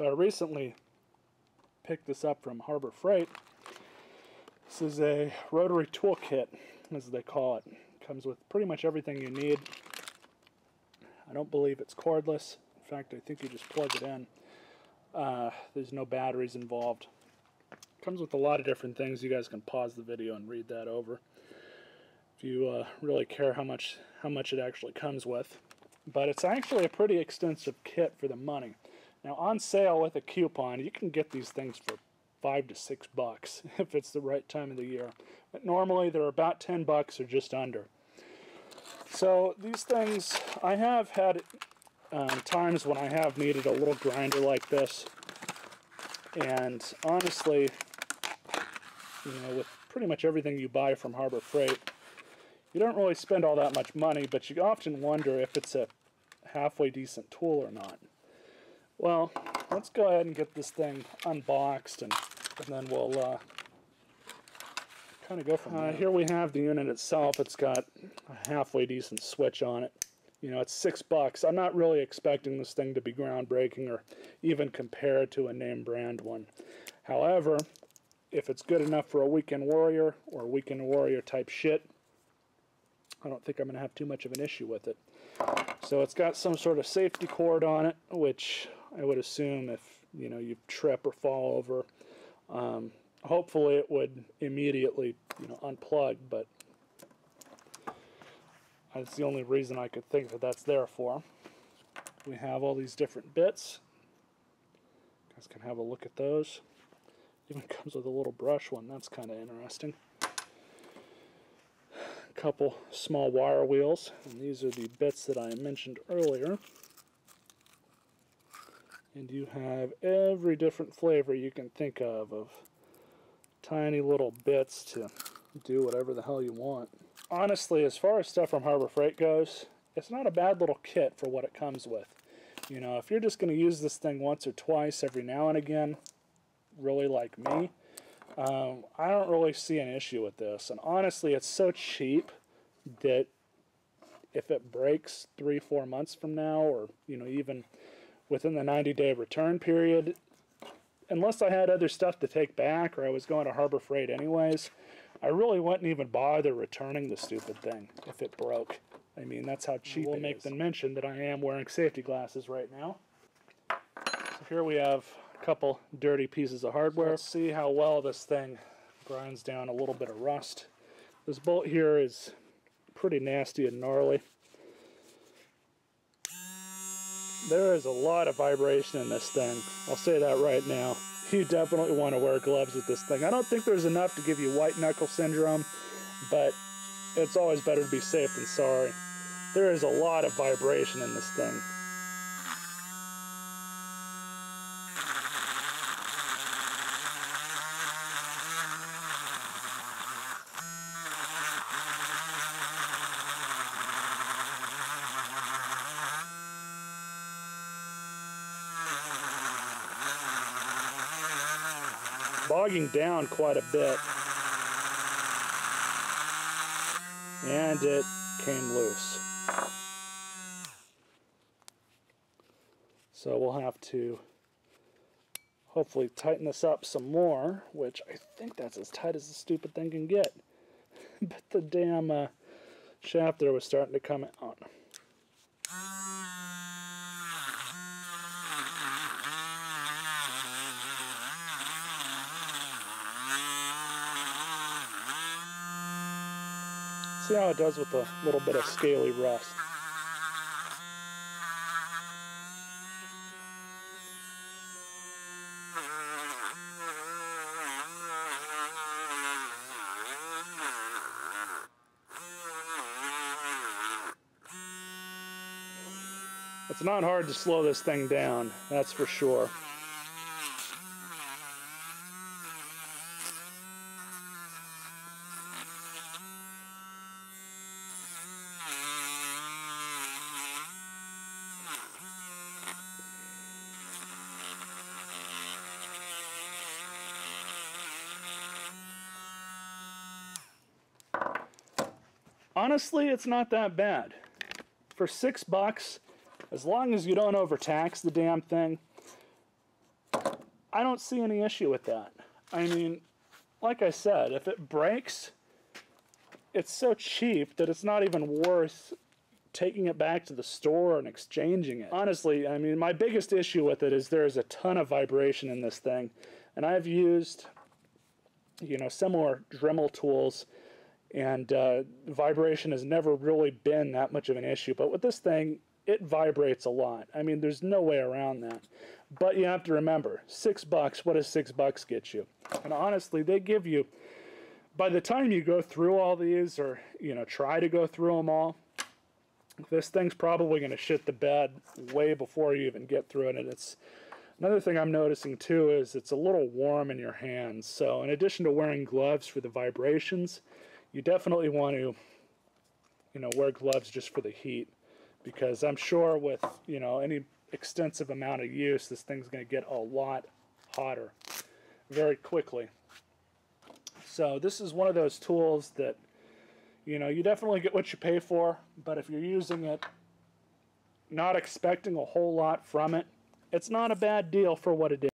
So I recently picked this up from Harbor Freight. This is a Rotary toolkit, as they call it. It comes with pretty much everything you need. I don't believe it's cordless. In fact, I think you just plug it in. There's no batteries involved. It comes with a lot of different things. You guys can pause the video and read that over if you really care how much it actually comes with. But it's actually a pretty extensive kit for the money. Now, on sale with a coupon, you can get these things for $5 to $6 if it's the right time of the year. But normally they're about $10 or just under. So these things, I have had times when I have needed a little grinder like this, and honestly, you know, with pretty much everything you buy from Harbor Freight, you don't really spend all that much money, but you often wonder if it's a halfway decent tool or not. Well, let's go ahead and get this thing unboxed, and then we'll kind of go from there. Here we have the unit itself. It's got a halfway decent switch on it. You know, it's $6. I'm not really expecting this thing to be groundbreaking or even compared to a name brand one. However, if it's good enough for a weekend warrior or weekend warrior type shit, I don't think I'm going to have too much of an issue with it. So it's got some sort of safety cord on it, which I would assume if you trip or fall over, hopefully it would immediately unplug, but that's the only reason I could think that that's there for. We have all these different bits. You guys can have a look at those. Even comes with a little brush one. That's kind of interesting. A couple small wire wheels, and these are the bits that I mentioned earlier. And you have every different flavor you can think of tiny little bits to do whatever the hell you want. Honestly, as far as stuff from Harbor Freight goes, it's not a bad little kit for what it comes with. You know, if you're just going to use this thing once or twice every now and again, really like me, I don't really see an issue with this. And honestly, it's so cheap that if it breaks 3-4 months from now, or even within the 90-day return period, unless I had other stuff to take back or I was going to Harbor Freight anyways, I really wouldn't even bother returning the stupid thing if it broke. I mean, that's how cheap it is. We'll make the mention that I am wearing safety glasses right now. So here we have a couple dirty pieces of hardware. Let's see how well this thing grinds down a little bit of rust. This bolt here is pretty nasty and gnarly. There is a lot of vibration in this thing. I'll say that right now. You definitely want to wear gloves with this thing. I don't think there's enough to give you white knuckle syndrome, but it's always better to be safe than sorry. There is a lot of vibration in this thing. Bogging down quite a bit, and it came loose. So we'll have to hopefully tighten this up some more, which I think that's as tight as the stupid thing can get. But the damn shaft there was starting to come out. See how it does with a little bit of scaly rust. It's not hard to slow this thing down, that's for sure. Honestly, it's not that bad. For $6, as long as you don't overtax the damn thing, I don't see any issue with that. I mean, like I said, if it breaks, it's so cheap that it's not even worth taking it back to the store and exchanging it. Honestly, I mean, my biggest issue with it is there is a ton of vibration in this thing. And I've used, you know, similar Dremel tools, and vibration has never really been that much of an issue. But with this thing, it vibrates a lot. I mean, there's no way around that. But you have to remember, $6, what does $6 get you? And honestly, they give you, by the time you go through all these, or, you know, try to go through them all, this thing's probably going to shit the bed way before you even get through it. And it's another thing I'm noticing too is it's a little warm in your hands. So in addition to wearing gloves for the vibrations, you definitely want to, you know, wear gloves just for the heat, because I'm sure with, you know, any extensive amount of use, this thing's going to get a lot hotter very quickly. So this is one of those tools that, you know, you definitely get what you pay for, but if you're using it not expecting a whole lot from it, it's not a bad deal for what it is.